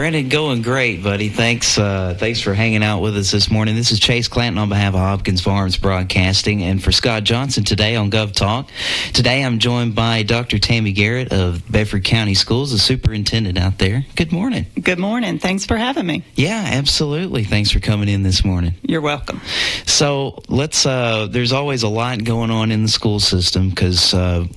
Brandon, going great, buddy. Thanks for hanging out with us this morning. This is Chase Clanton on behalf of Hopkins Farms Broadcasting, and for Scott Johnson today on Gov Talk. Today I'm joined by Dr. Tammy Garrett of Bedford County Schools, the superintendent out there. Good morning. Good morning. Thanks for having me. Yeah, absolutely. Thanks for coming in this morning. You're welcome. So there's always a lot going on in the school system because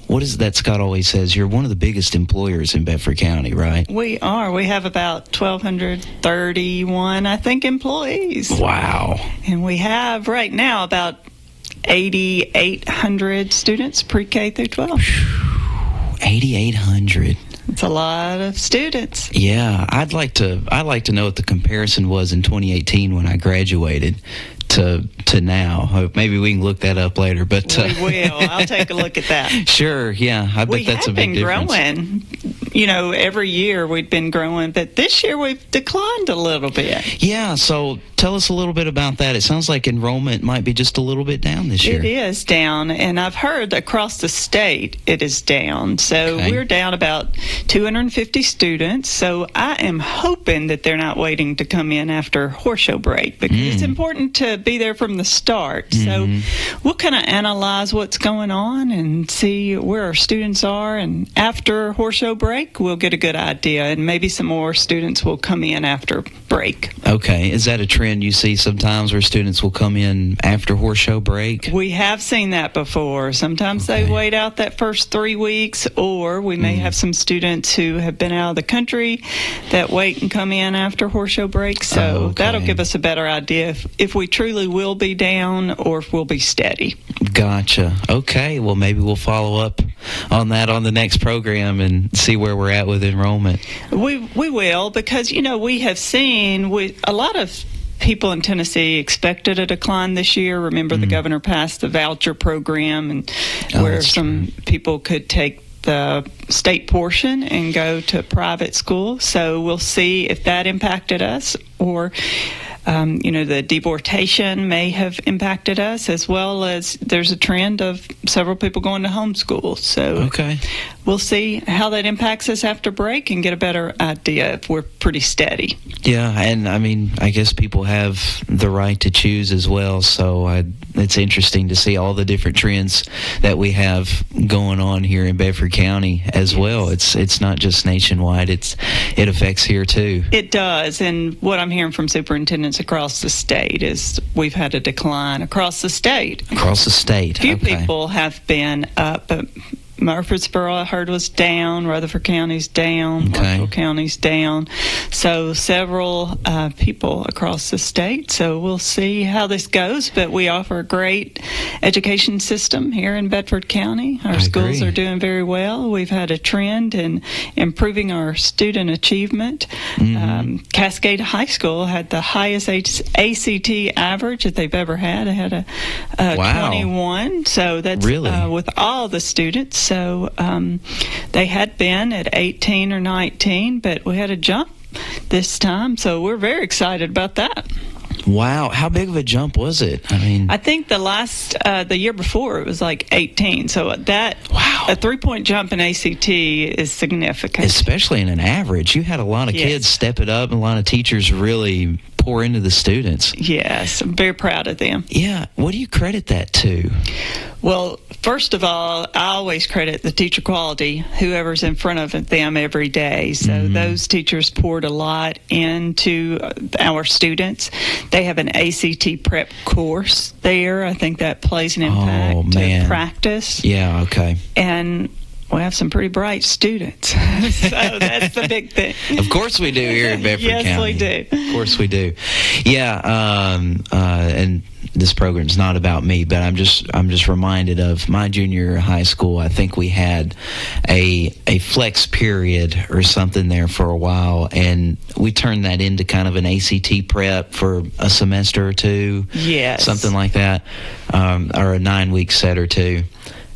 what is it that Scott always says? You're one of the biggest employers in Bedford County, right? We are. We have about 1,231, I think, employees. Wow. And we have right now about 8,800 students, pre-K through 12. 8,800. It's a lot of students. Yeah, I'd like to know what the comparison was in 2018 when I graduated to now. Maybe we can look that up later. But we will. I'll take a look at that. Sure. Yeah, I bet that's a big difference. We have been growing. Every year we've been growing, but this year we've declined a little bit. Yeah. So tell us a little bit about that. It sounds like enrollment might be just a little bit down this year. It is down, and I've heard across the state it is down. So we're down about 250 students. So I am hoping that they're not waiting to come in after horse show break, because it's important to be there from the start. So we'll kind of analyze what's going on and see where our students are, and after horse show break we'll get a good idea, and maybe some more students will come in after break. Okay. Is that a trend you see sometimes where students will come in after horse show break? We have seen that before. Sometimes they wait out that first 3 weeks, or we may have some students who have been out of the country that wait and come in after horse show break. So that'll give us a better idea if we truly will be down or if we'll be steady. Gotcha. Okay. Well, maybe we'll follow up on that on the next program and see where we're at with enrollment. We will, because, we have seen a lot of people in Tennessee expected a decline this year. Remember, the governor passed the voucher program, and where some people could take the state portion and go to private school. So we'll see if that impacted us, or the deportation may have impacted us, as well as there's a trend of several people going to homeschool. So we'll see how that impacts us after break and get a better idea if we're pretty steady. Yeah, and I guess people have the right to choose as well. So it's interesting to see all the different trends that we have going on here in Bedford County as well. It's not just nationwide. It affects here too. It does, and what I'm hearing from superintendents across the state is we've had a decline across the state. Across the state. Few people have been up, but Murfreesboro, I heard, was down. Rutherford County's down. Marshall County's down. So several people across the state. So we'll see how this goes. But we offer a great education system here in Bedford County. Our schools are doing very well. We've had a trend in improving our student achievement. Cascade High School had the highest ACT average that they've ever had. It had a 21. So that's with all the students. So they had been at 18 or 19, but we had a jump this time. So we're very excited about that. Wow. How big of a jump was it? I think the year before it was like 18. So a 3-point jump in ACT is significant. Especially in an average. You had a lot of kids step it up, and a lot of teachers really pour into the students. Yes, I'm very proud of them. Yeah. What do you credit that to? Well, first of all, I always credit the teacher quality, whoever's in front of them every day. So those teachers poured a lot into our students. They have an ACT prep course there. I think that plays an impact to practice. Yeah, okay. And we have some pretty bright students. So that's the big thing. Of course we do here in Bedford County. Yes, we do. Of course we do. Yeah, and this program's not about me, but I'm just reminded of my junior year of high school. I think we had a flex period or something there for a while, and we turned that into kind of an ACT prep for a semester or two. Yes. Something like that, or a 9-week set or two.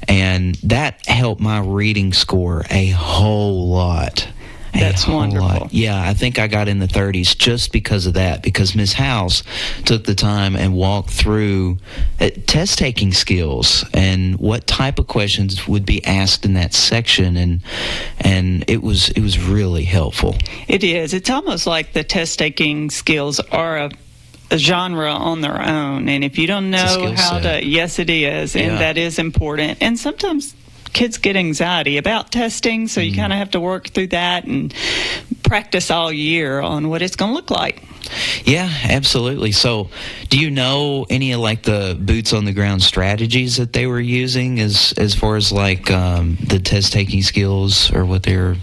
And that helped my reading score a whole lot. That's wonderful. Lot. Yeah, I think I got in the 30s just because of that, because Ms. House took the time and walked through test-taking skills and what type of questions would be asked in that section, and it was really helpful. It is. It's almost like the test-taking skills are a genre on their own, and if you don't know how to, yes, it is, and that is important. And sometimes kids get anxiety about testing, so you kind of have to work through that and practice all year on what it's going to look like. Yeah, absolutely. So do you know any of like the boots on the ground strategies that they were using as far as like the test taking skills or what they're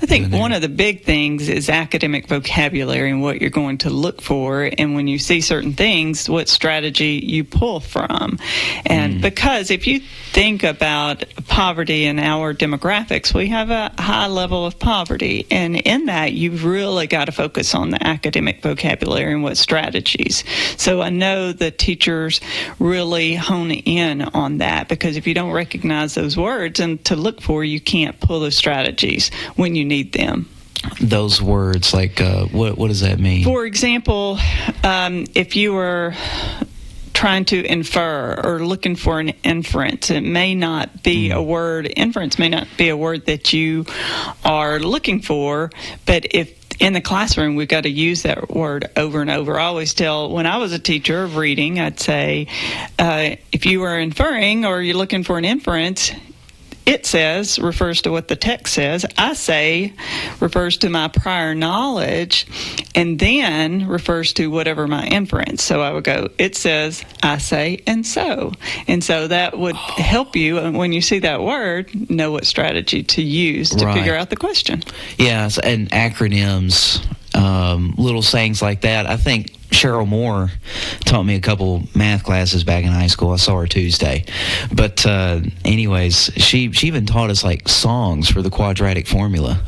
I think one of the big things is academic vocabulary and what you're going to look for, and when you see certain things, what strategy you pull from. And because if you think about poverty in our demographics, we have a high level of poverty, and in that you've really got to focus on the academic vocabulary and what strategies. So I know the teachers really hone in on that, because if you don't recognize those words and to look for, you can't pull those strategies when you need them. Those words, like what does that mean? For example, if you were trying to infer or looking for an inference, it may not be a word. Inference may not be a word that you are looking for, but if in the classroom, we've got to use that word over and over. I always tell, when I was a teacher of reading, I'd say, if you were inferring or you're looking for an inference, it says refers to what the text says. I say refers to my prior knowledge, and then refers to whatever my inference. So I would go, it says, I say, and so. And so that would help you, when you see that word, know what strategy to use to figure out the question. Yes, and acronyms, little sayings like that. I think Cheryl Moore taught me a couple math classes back in high school. I saw her Tuesday. But anyways, she even taught us like songs for the quadratic formula.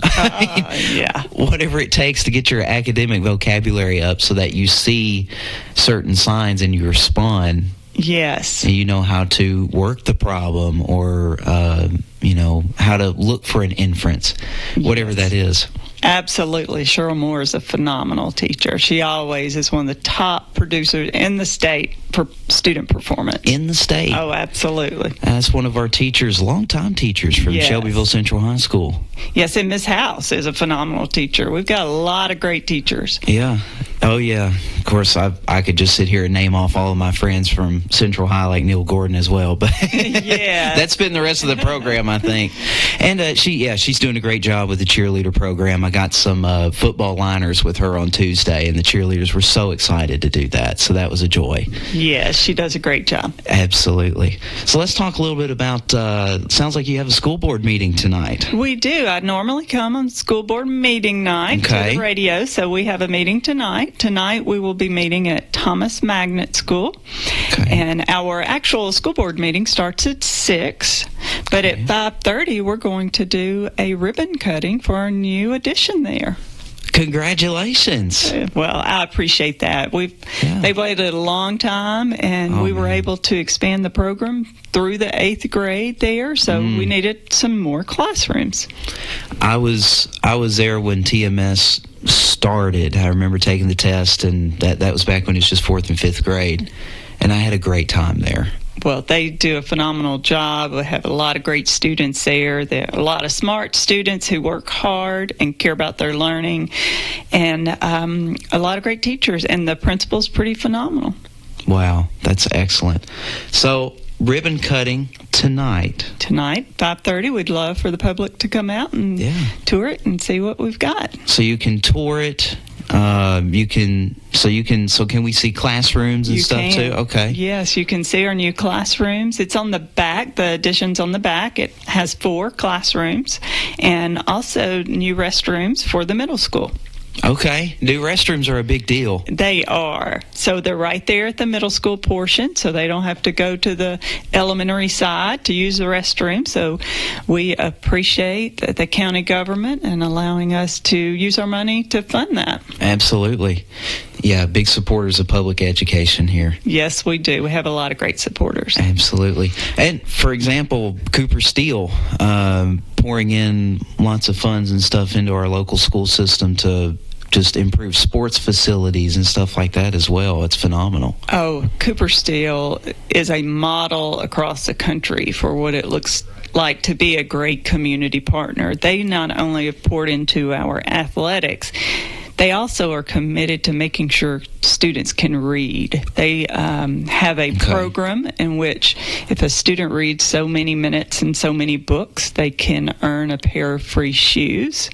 Yeah. Whatever it takes to get your academic vocabulary up so that you see certain signs and you respond. Yes. And you know how to work the problem, or how to look for an inference, whatever that is. Absolutely. Cheryl Moore is a phenomenal teacher. She always is one of the top producers in the state for student performance. In the state? Oh, absolutely. That's one of our teachers, longtime teachers from Shelbyville Central High School. Yes, and Miss House is a phenomenal teacher. We've got a lot of great teachers. Yeah. Oh, yeah. Of course, I could just sit here and name off all of my friends from Central High, like Neil Gordon as well. But yeah, that's been the rest of the program, I think. And she's doing a great job with the cheerleader program. I got some football liners with her on Tuesday, and the cheerleaders were so excited to do that. So that was a joy. Yes, she does a great job. Absolutely. So let's talk a little bit about, sounds like you have a school board meeting tonight. We do. I normally come on school board meeting night to the radio, so we have a meeting tonight. Tonight we will be meeting at Thomas Magnet School, and our actual school board meeting starts at 6, but at 5:30 we're going to do a ribbon cutting for our new addition there. Congratulations. Well, I appreciate that. They've waited a long time, and we were able to expand the program through the 8th grade there, so we needed some more classrooms. I was there when TMS started. I remember taking the test, and that was back when it was just 4th and 5th grade, and I had a great time there. Well, they do a phenomenal job. We have a lot of great students there. There are a lot of smart students who work hard and care about their learning, and a lot of great teachers, and the principal's pretty phenomenal. Wow, that's excellent. So, ribbon cutting tonight. Tonight, 5:30. We'd love for the public to come out and tour it and see what we've got. So you can tour it. Can we see classrooms and stuff too? Okay. Yes, you can see our new classrooms. It's on the back. The addition's on the back. It has 4 classrooms and also new restrooms for the middle school. Okay. New restrooms are a big deal. They are. So they're right there at the middle school portion, so they don't have to go to the elementary side to use the restroom. So we appreciate the county government and allowing us to use our money to fund that. Absolutely. Yeah, big supporters of public education here. Yes, we do. We have a lot of great supporters. Absolutely. And, for example, Cooper Steel, pouring in lots of funds and stuff into our local school system to just improve sports facilities and stuff like that as well. It's phenomenal. Oh, Cooper Steel is a model across the country for what it looks like to be a great community partner. They not only have poured into our athletics, they also are committed to making sure students can read. They have a program in which if a student reads so many minutes and so many books, they can earn a pair of free shoes.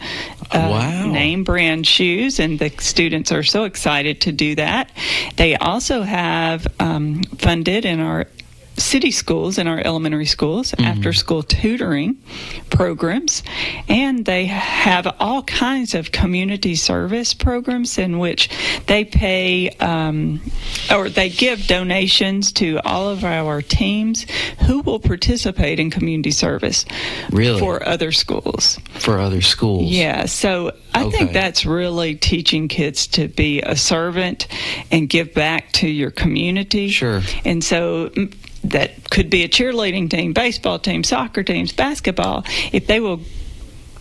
Wow. Name brand shoes, and the students are so excited to do that. They also have funded in our city schools, in our elementary schools, after school tutoring programs, and they have all kinds of community service programs in which they pay or they give donations to all of our teams who will participate in community service for other schools. Yeah, so I think that's really teaching kids to be a servant and give back to your community. Sure. And so that could be a cheerleading team, baseball team, soccer teams, basketball. If they will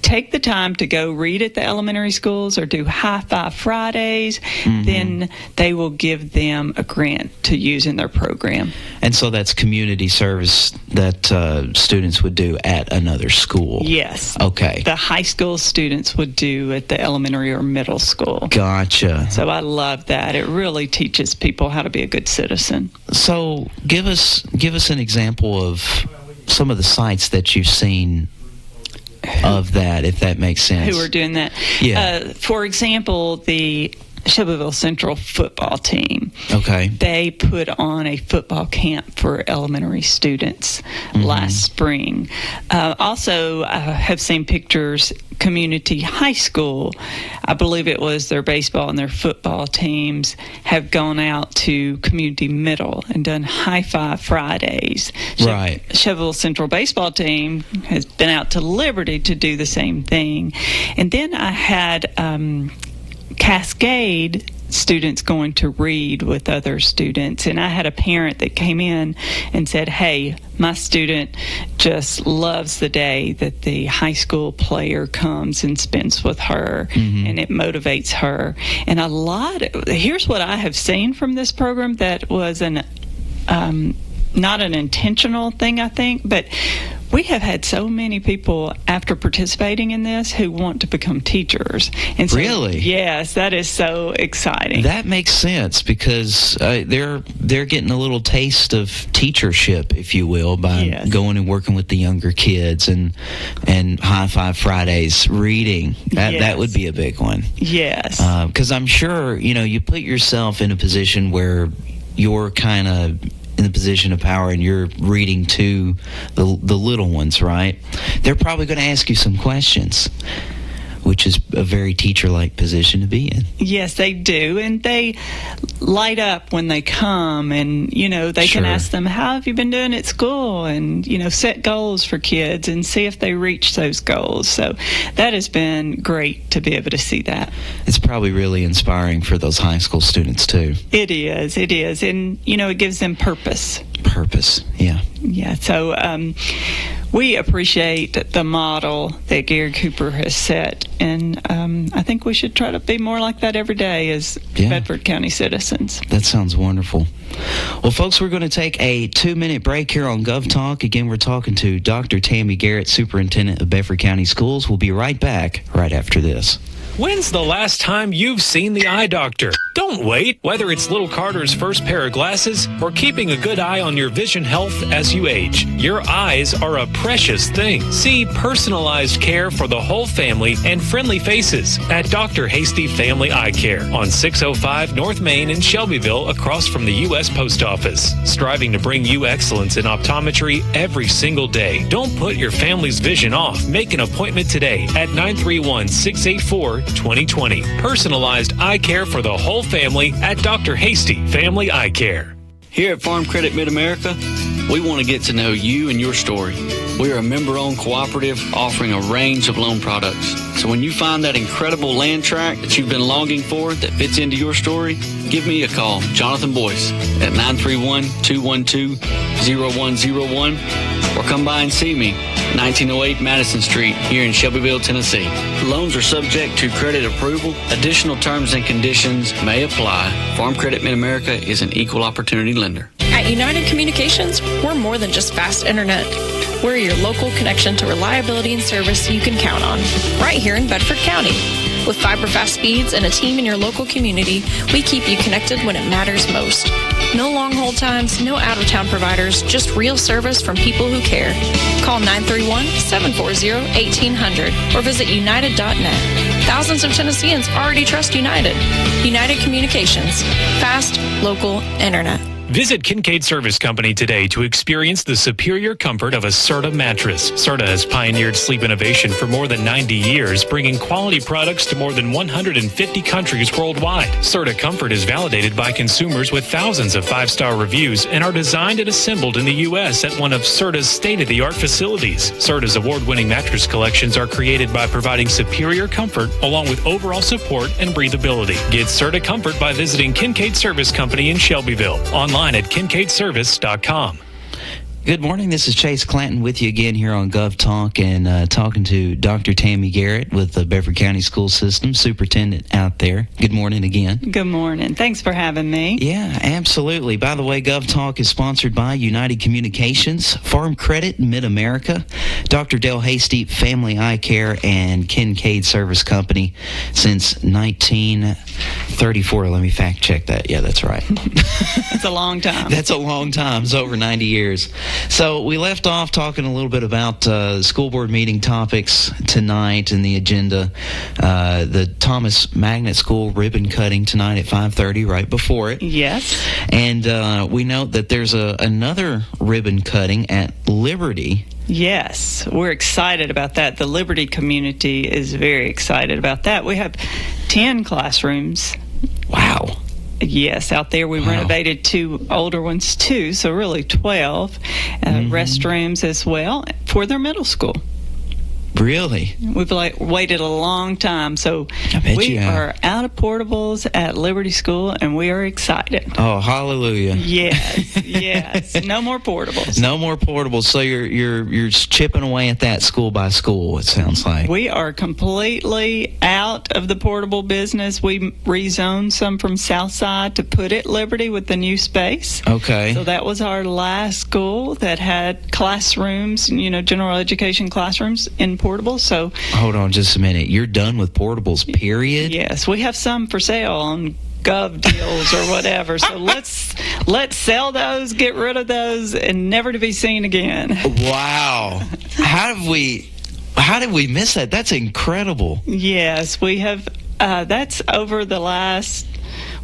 take the time to go read at the elementary schools or do High Five Fridays, then they will give them a grant to use in their program. And so that's community service that students would do at another school? Yes. Okay. The high school students would do at the elementary or middle school. Gotcha. So I love that. It really teaches people how to be a good citizen. So give us an example of some of the sites that you've seen of that, if that makes sense. Who are doing that? Yeah. For example, the Shelbyville Central football team. Okay. They put on a football camp for elementary students last spring. Also, I have seen pictures, Community High School, I believe it was their baseball and their football teams, have gone out to Community Middle and done High Five Fridays. Right. Shelbyville Central baseball team has been out to Liberty to do the same thing. And then I had Cascade students going to read with other students, and I had a parent that came in and said, hey, my student just loves the day that the high school player comes and spends with her, and it motivates her. And here's what I have seen from this program that was not an intentional thing, I think, but we have had so many people after participating in this who want to become teachers. And so, really? Yes, that is so exciting. That makes sense because they're getting a little taste of teachership, if you will, by going and working with the younger kids and High Five Fridays, reading. That would be a big one. Yes. Because I'm sure, you put yourself in a position where you're kind of in the position of power and you're reading to the little ones, right? They're probably going to ask you some questions, which is a very teacher-like position to be in. Yes, they do, and they light up when they come, and they can ask them, how have you been doing at school, and set goals for kids and see if they reach those goals. So that has been great to be able to see that. It's probably really inspiring for those high school students too. It is, and it gives them purpose. Yeah, so we appreciate the model that Gary Cooper has set, and I think we should try to be more like that every day as Bedford County citizens. That sounds wonderful. Well, folks, we're going to take a 2-minute break here on Gov Talk. Again, we're talking to Dr. Tammy Garrett, Superintendent of Bedford County Schools. We'll be right back right after this. When's the last time you've seen the eye doctor? Don't wait. Whether it's little Carter's first pair of glasses or keeping a good eye on your vision health as you age, your eyes are a precious thing. See personalized care for the whole family and friendly faces at Dr. Hasty Family Eye Care on 605 North Main in Shelbyville across from the U.S. Post Office. Striving to bring you excellence in optometry every single day. Don't put your family's vision off. Make an appointment today at 931-684-2020. Personalized eye care for the whole family at Dr. Hasty Family Eye Care. Here at Farm Credit Mid-America, We want to get to know you and your story. We are a member-owned cooperative offering a range of loan products. So when you find that incredible land tract that you've been longing for that fits into your story, give me a call, Jonathan Boyce, at 931-212-0101, or come by and see me, 1908 Madison Street, here in Shelbyville, Tennessee. Loans are subject to credit approval. Additional terms and conditions may apply. Farm Credit Mid-America is an equal opportunity lender. At United Communications, we're more than just fast internet. We're your local connection to reliability and service you can count on, right here in Bedford County. With fiber fast speeds and a team in your local community, we keep you connected when it matters most. No long hold times, no out-of-town providers, just real service from people who care. Call 931-740-1800 or visit united.net. Thousands of Tennesseans already trust United. United Communications. Fast, local internet. Visit Kincaid Service Company today to experience the superior comfort of a Serta mattress. Serta has pioneered sleep innovation for more than 90 years, bringing quality products to more than 150 countries worldwide. Serta Comfort is validated by consumers with thousands of 5-star reviews and are designed and assembled in the U.S. at one of Serta's state-of-the-art facilities. Serta's award-winning mattress collections are created by providing superior comfort along with overall support and breathability. Get Serta Comfort by visiting Kincaid Service Company in Shelbyville. Online at kincaidservice.com. Good morning. This is Chase Clanton with you again here on Gov Talk, and talking to Dr. Tammy Garrett with the Bedford County School System, superintendent out there. Good morning again. Good morning. Thanks for having me. Yeah, absolutely. By the way, Gov Talk is sponsored by United Communications, Farm Credit Mid-America, Dr. Dale Hasty Family Eye Care, and Kincaid Service Company since 1934. Let me fact check that. Yeah, that's right. That's a long time. That's a long time. It's over 90 years. So we left off talking a little bit about school board meeting topics tonight and the agenda. The Thomas Magnet School ribbon cutting tonight at 5:30, right before it. Yes. And we note that there's another ribbon cutting at Liberty. Yes, we're excited about that. The Liberty community is very excited about that. We have 10 classrooms. Wow. Yes, out there we renovated 2 older ones too, so really 12 restrooms as well for their middle school. Really? We've waited a long time, so we are out of portables at Liberty School, and we are excited. Oh, hallelujah! Yes, yes. No more portables. No more portables. So you're chipping away at that school by school. It sounds like we are completely out of the portable business. We rezoned some from Southside to put at Liberty with the new space. Okay. So that was our last school that had classrooms, general education classrooms in portables. So hold on just a minute. You're done with portables, period? Yes, we have some for sale on Gov deals or whatever. So let's sell those, get rid of those, and never to be seen again. Wow. How did we miss that? That's incredible. Yes, we have. That's over the last.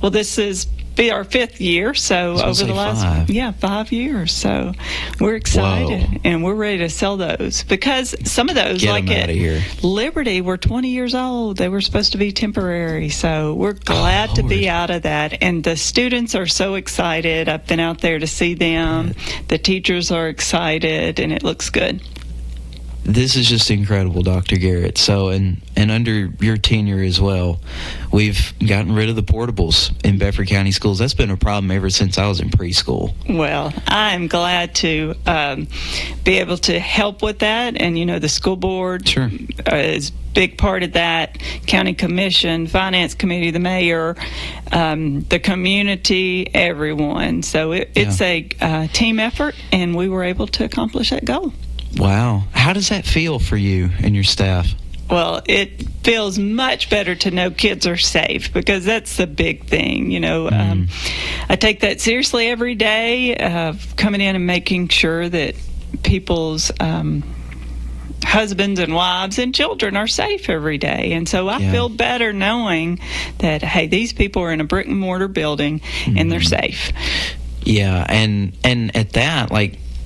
Well, this is be our 5th year, so over the last 5 years. So we're excited and we're ready to sell those, because some of those, like at Liberty, were 20 years old. They were supposed to be temporary, so we're glad to be out of that. And the students are so excited. I've been out there to see them. The teachers are excited, and it looks good. This is just incredible, Dr. Garrett. So, and under your tenure as well, we've gotten rid of the portables in Bedford County schools. That's been a problem ever since I was in preschool. Well, I'm glad to be able to help with that. And, the school board is a big part of that. County commission, finance committee, the mayor, the community, everyone. So it's a team effort, and we were able to accomplish that goal. Wow. How does that feel for you and your staff? Well, it feels much better to know kids are safe, because that's the big thing. I take that seriously every day, coming in and making sure that people's husbands and wives and children are safe every day. And so I feel better knowing that, hey, these people are in a brick and mortar building and they're safe. Yeah, and at that,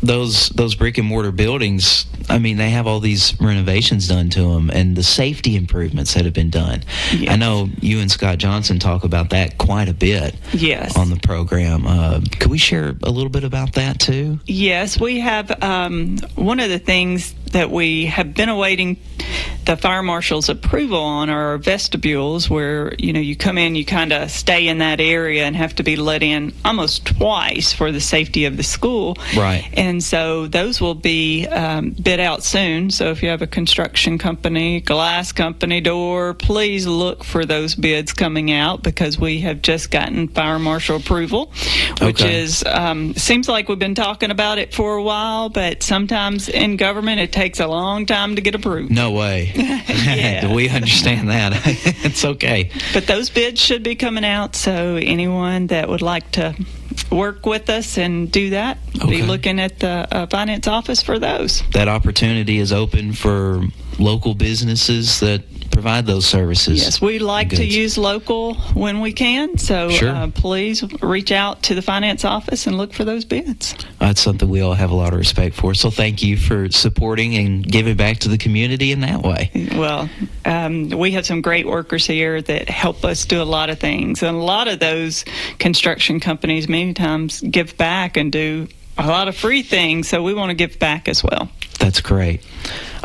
those brick and mortar buildings, I mean, they have all these renovations done to them and the safety improvements that have been done. Yes. I know you and Scott Johnson talk about that quite a bit. Yes. On the program. Could we share a little bit about that too? Yes, we have one of the things that we have been awaiting the fire marshal's approval on are our vestibules, where you come in, you kind of stay in that area and have to be let in almost twice for the safety of the school. Right. And so those will be bid out soon. So if you have a construction company, glass company, door, please look for those bids coming out, because we have just gotten fire marshal approval, which is seems like we've been talking about it for a while, but sometimes in government it takes a long time to get approved. No way. Yeah. We understand that. It's okay. But those bids should be coming out, so anyone that would like to work with us and do that, be looking at the finance office for those. That opportunity is open for local businesses that provide those services. Yes, we like to use local when we can, so please reach out to the finance office and look for those bids. That's something we all have a lot of respect for, so thank you for supporting and giving back to the community in that way. Well, we have some great workers here that help us do a lot of things, and a lot of those construction companies many times give back and do a lot of free things, so we want to give back as well. That's great.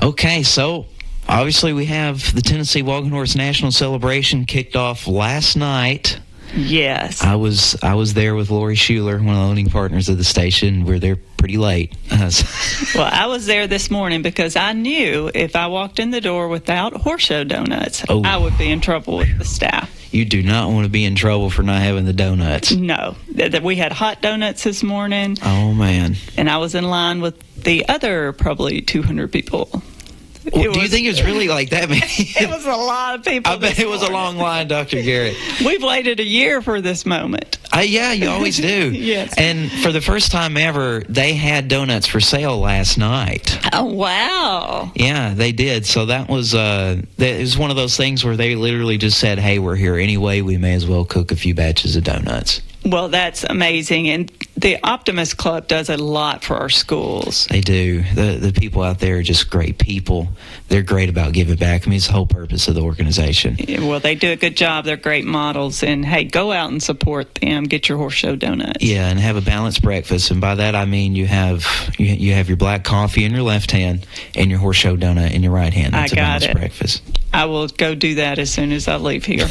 Okay, so obviously we have the Tennessee Walking Horse National Celebration kicked off last night. Yes. I was there with Lori Schuler, one of the owning partners of the station. We're there pretty late. Well, I was there this morning because I knew if I walked in the door without horse show donuts, I would be in trouble with the staff. You do not want to be in trouble for not having the donuts. No. We had hot donuts this morning. Oh, man. And I was in line with the other probably 200 people. Well, do you think it was really like that many? It was a lot of people. I bet it was a long line, Dr. Garrett. We've waited a year for this moment. Yeah, you always do. Yes. And for the first time ever, they had donuts for sale last night. Oh, wow. Yeah, they did. So that was it was one of those things where they literally just said, hey, we're here anyway. We may as well cook a few batches of donuts. Well, that's amazing. And the Optimist Club does a lot for our schools. They do. The people out there are just great people. They're great about giving back. I mean, it's the whole purpose of the organization. Well, they do a good job. They're great models. And, hey, go out and support them. Get your horse show donuts. Yeah, and have a balanced breakfast. And by that, I mean you have your black coffee in your left hand and your horse show donut in your right hand. That's a balanced breakfast. I will go do that as soon as I leave here.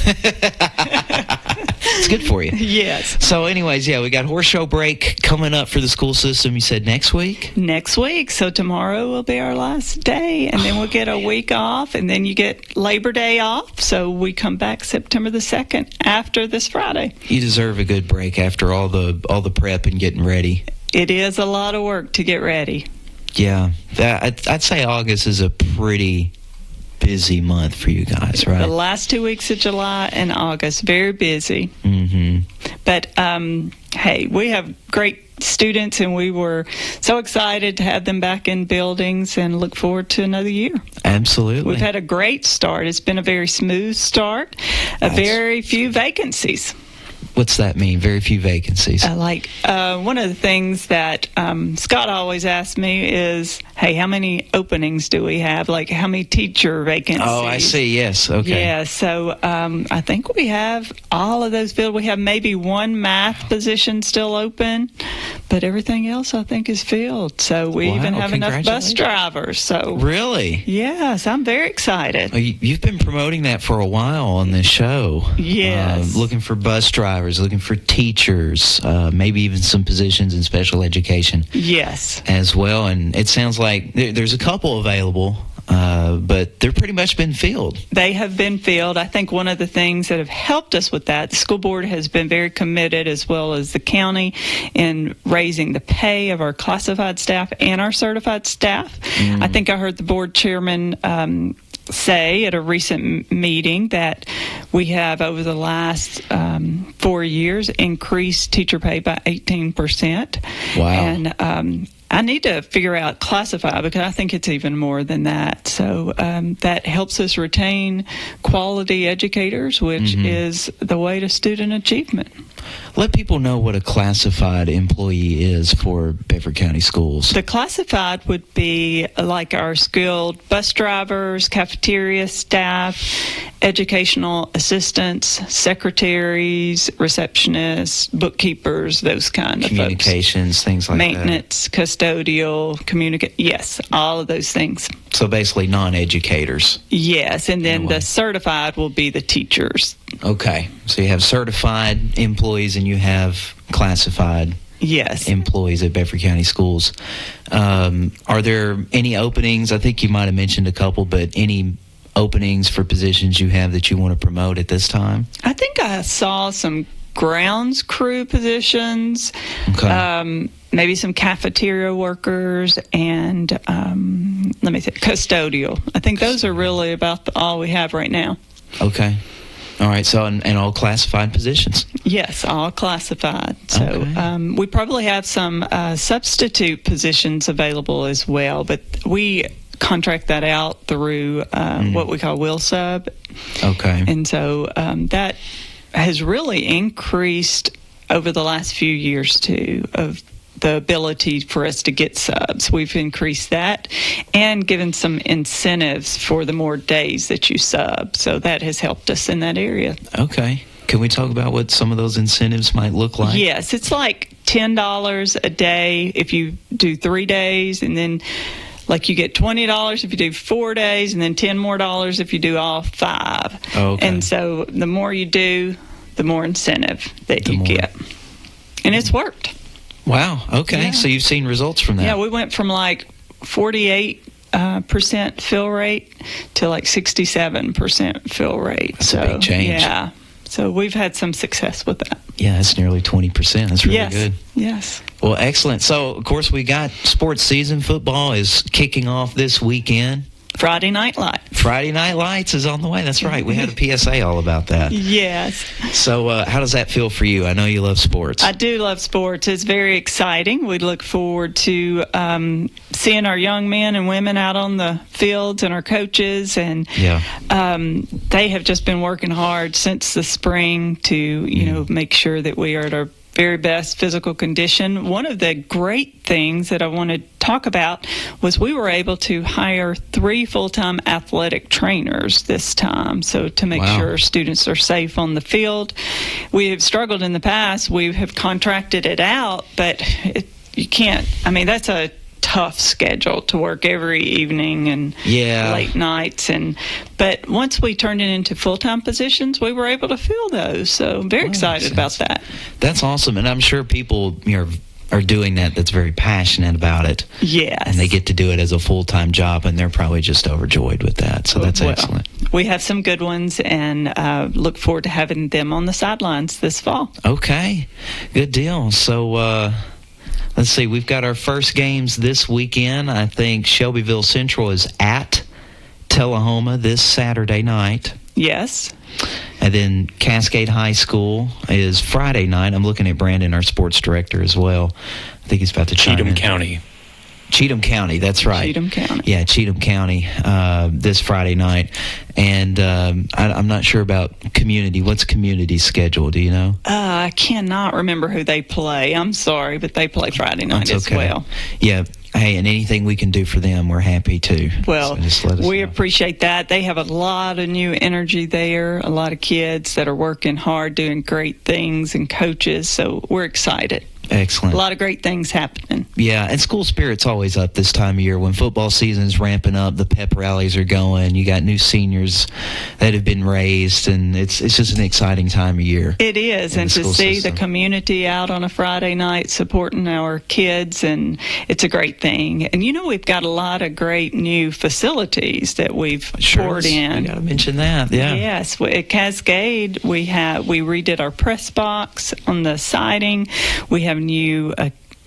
It's good for you. Yes. So anyways, we got horse show break coming up for the school system. You said next week? Next week. So tomorrow will be our last day, and then we'll get a week off, and then you get Labor Day off. So we come back September the 2nd after this Friday. You deserve a good break after all the prep and getting ready. It is a lot of work to get ready. Yeah. I'd say August is a pretty busy month for you guys, right? The last 2 weeks of July and August, very busy. Mm-hmm. But, hey, we have great students, and we were so excited to have them back in buildings and look forward to another year. Absolutely. We've had a great start. It's been a very smooth start, very few vacancies. What's that mean? Very few vacancies. One of the things that Scott always asks me is, hey, how many openings do we have? Like, how many teacher vacancies? Oh, I see. Yes. Okay. Yeah, so I think we have all of those filled. We have maybe one math position still open, but everything else I think is filled. So we even have enough bus drivers. So really? Yes, I'm very excited. You've been promoting that for a while on this show. Yes. Looking for bus drivers, looking for teachers, maybe even some positions in special education. Yes. As well, and it sounds like there's a couple available, but they're pretty much been filled. They have been filled. I think one of the things that have helped us with that, the school board has been very committed, as well as the county, in raising the pay of our classified staff and our certified staff. I think I heard the board chairman say at a recent meeting that we have, over the last 4 years, increased teacher pay by 18%. Wow. And I need to figure out classify, because I think it's even more than that. So that helps us retain quality educators, which is the way to student achievement. Let people know what a classified employee is for Bedford County Schools. The classified would be like our skilled bus drivers, cafeteria staff, educational assistants, secretaries, receptionists, bookkeepers, those kind of communications, things like maintenance, that. Custodial, yes, all of those things. So basically non-educators. Yes, and then the certified will be the teachers. Okay, so you have certified employees and you have classified employees at Bedford County Schools. Are there any openings? I think you might have mentioned a couple, but any openings for positions you have that you want to promote at this time? I think I saw some grounds crew positions, maybe some cafeteria workers, and custodial. I think those are really about all we have right now. Okay. All right, so and all classified positions? Yes, all classified. So we probably have some substitute positions available as well, but we contract that out through what we call Will Sub. Okay. And so that has really increased over the last few years, too, of the ability for us to get subs. We've increased that and given some incentives for the more days that you sub. So that has helped us in that area. Okay. Can we talk about what some of those incentives might look like? Yes. It's like $10 a day if you do 3 days, and then like you get $20 if you do 4 days, and then $10 more if you do all 5. Okay. And so the more you do, the more incentive that you get. And it's worked. Wow. Okay. Yeah. So you've seen results from that. Yeah, we went from like 48% fill rate to like 67% fill rate. That's a big change. Yeah. So we've had some success with that. Yeah, that's nearly 20%. That's really good. Yes. Well, excellent. So, of course, we got sports season. Football is kicking off this weekend. Friday Night Lights. Friday Night Lights is on the way. That's right. We had a PSA all about that. Yes. So how does that feel for you? I know you love sports. I do love sports. It's very exciting. We look forward to seeing our young men and women out on the fields and our coaches. And they have just been working hard since the spring to, make sure that we are at our very best physical condition. One of the great things that I want to talk about was we were able to hire 3 full-time athletic trainers this time, so to make sure students are safe on the field. We have struggled in the past. We have contracted it out, but you can't. I mean, that's a tough schedule to work every evening and late nights, but once we turned it into full-time positions, we were able to fill those. So I'm very excited about that. That's awesome, and I'm sure people are doing that's very passionate about it. Yes, and they get to do it as a full-time job, and they're probably just overjoyed with that. So that's excellent. We have some good ones, and look forward to having them on the sidelines this fall. Okay, good deal. So let's see, we've got our first games this weekend. I think Shelbyville Central is at Tullahoma this Saturday night. Yes. And then Cascade High School is Friday night. I'm looking at Brandon, our sports director, as well. I think he's about to chime in. Cheatham County, that's right. Cheatham County. Yeah, Cheatham County this Friday night. And I'm not sure about community. What's community's schedule? Do you know? I cannot remember who they play. I'm sorry, but they play Friday night as well. Yeah. Hey, and anything we can do for them, we're happy to. Well, so just let us we know. appreciate that. They have a lot of new energy there, a lot of kids that are working hard, doing great things, and coaches. So we're excited. Excellent. A lot of great things happening. Yeah, and school spirit's always up this time of year. When football season's ramping up, the pep rallies are going. You got new seniors that have been raised, and it's just an exciting time of year. It is, and to see the community out on a Friday night supporting our kids, and it's a great thing. And we've got a lot of great new facilities that we've poured in. I got to mention that. Yeah. Yes, at Cascade we redid our press box on the siding. We have new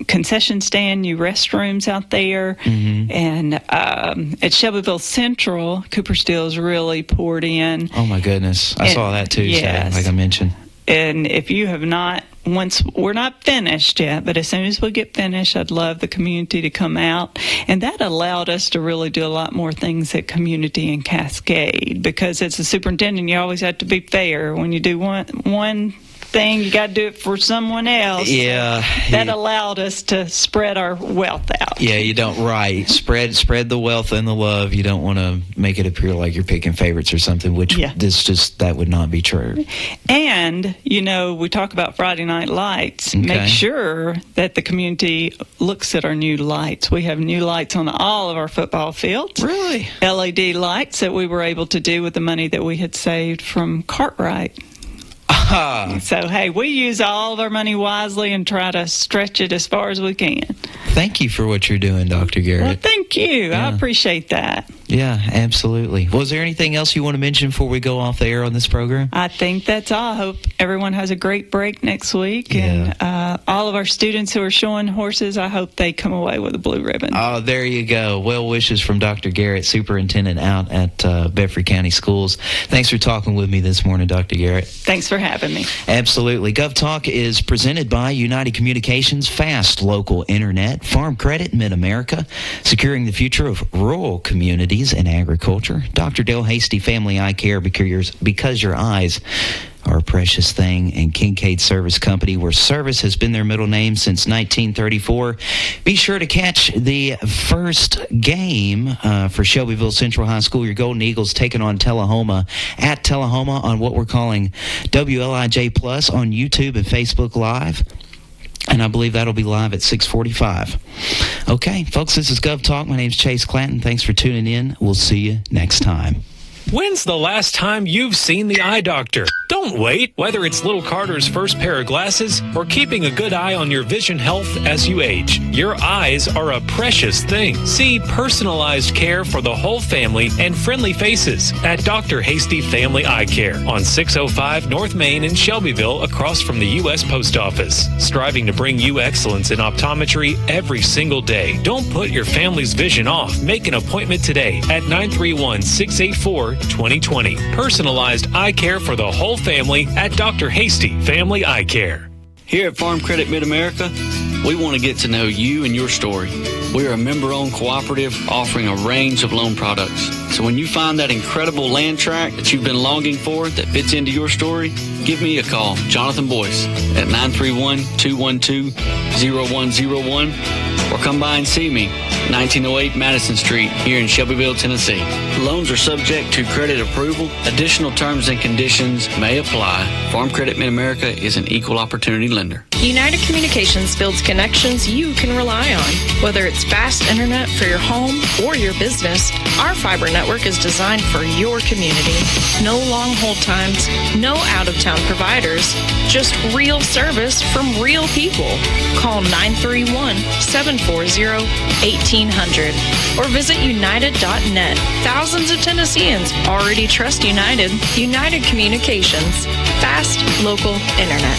concession stand, new restrooms out there. And at Shelbyville Central, Cooper Steele's really poured in. Oh my goodness, I saw that too. Yes. Like I mentioned. And if you have not, once we're not finished yet, but as soon as we get finished, I'd love the community to come out. And that allowed us to really do a lot more things at Community and Cascade, because as a superintendent, you always have to be fair. When you do one thing, you got to do it for someone else. Yeah. That allowed us to spread our wealth out. Yeah, you don't, right. Spread the wealth and the love. You don't want to make it appear like you're picking favorites or something, which that would not be true. And, we talk about Friday Night Lights. Okay. Make sure that the community looks at our new lights. We have new lights on all of our football fields. Really? LED lights that we were able to do with the money that we had saved from Cartwright. So, hey, we use all of our money wisely and try to stretch it as far as we can. Thank you for what you're doing, Dr. Garrett. Well, thank you. Yeah. I appreciate that. Yeah, absolutely. Was there anything else you want to mention before we go off the air on this program? I think that's all. I hope everyone has a great break next week. Yeah. And all of our students who are showing horses, I hope they come away with a blue ribbon. Oh, there you go. Well wishes from Dr. Garrett, Superintendent out at Bedford County Schools. Thanks for talking with me this morning, Dr. Garrett. Thanks for having me. Absolutely. Gov Talk is presented by United Communications, fast local internet, Farm Credit, Mid-America, securing the future of rural communities and agriculture. Dr. Dale Hasty Family Eye Care, because your eyes are a precious thing, and Kincaid Service Company, where service has been their middle name since 1934. Be sure to catch the first game for Shelbyville Central High School. Your Golden Eagles taking on Tullahoma at Tullahoma on what we're calling WLIJ Plus on YouTube and Facebook Live. And I believe that'll be live at 6:45. Okay, folks, this is Gov Talk. My name's Chase Clanton. Thanks for tuning in. We'll see you next time. When's the last time you've seen the eye doctor? Don't wait. Whether it's little Carter's first pair of glasses or keeping a good eye on your vision health as you age, your eyes are a precious thing. See personalized care for the whole family and friendly faces at Dr. Hasty Family Eye Care on 605 North Main in Shelbyville, across from the U.S. Post Office. Striving to bring you excellence in optometry every single day. Don't put your family's vision off. Make an appointment today at 931-684-2020. Personalized eye care for the whole family at Dr. Hasty Family Eye Care. Here at Farm Credit Mid-America, we want to get to know you and your story. We are a member-owned cooperative offering a range of loan products. So when you find that incredible land tract that you've been longing for that fits into your story, give me a call, Jonathan Boyce, at 931-212-0101, or come by and see me, 1908 Madison Street, here in Shelbyville, Tennessee. Loans are subject to credit approval. Additional terms and conditions may apply. Farm Credit Mid-America is an equal opportunity lender. United Communications builds connections you can rely on. Whether it's fast internet for your home or your business, our fiber network is designed for your community. No long hold times, no out-of-town providers, just real service from real people. Call 931-740-1800 or visit united.net. Thousands of Tennesseans already trust United. United Communications. Fast local internet.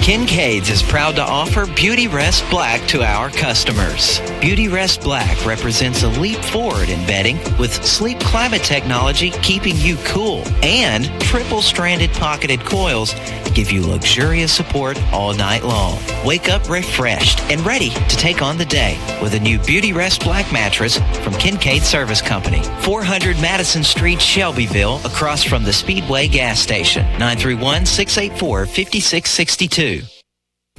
Kincaid's is proud to offer Beauty Rest Black to our customers. Beauty Rest Black represents a leap forward in bedding with sleep climate technology keeping you cool, and triple-stranded pocketed coils to give you luxurious support all night long. Wake up refreshed and ready to take on the day with a new Beauty Rest Black mattress from Kincaid Service Company. 400 Madison Street, Shelbyville, across from the Speedway gas station. 931-684-5662.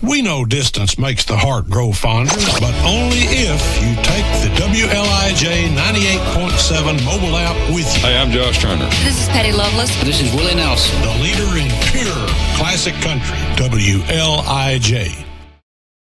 We know distance makes the heart grow fonder, but only if you take the WLIJ 98.7 mobile app with you. Hey, I'm Josh Turner. This is Patty Loveless. This is Willie Nelson. The leader in pure classic country, WLIJ.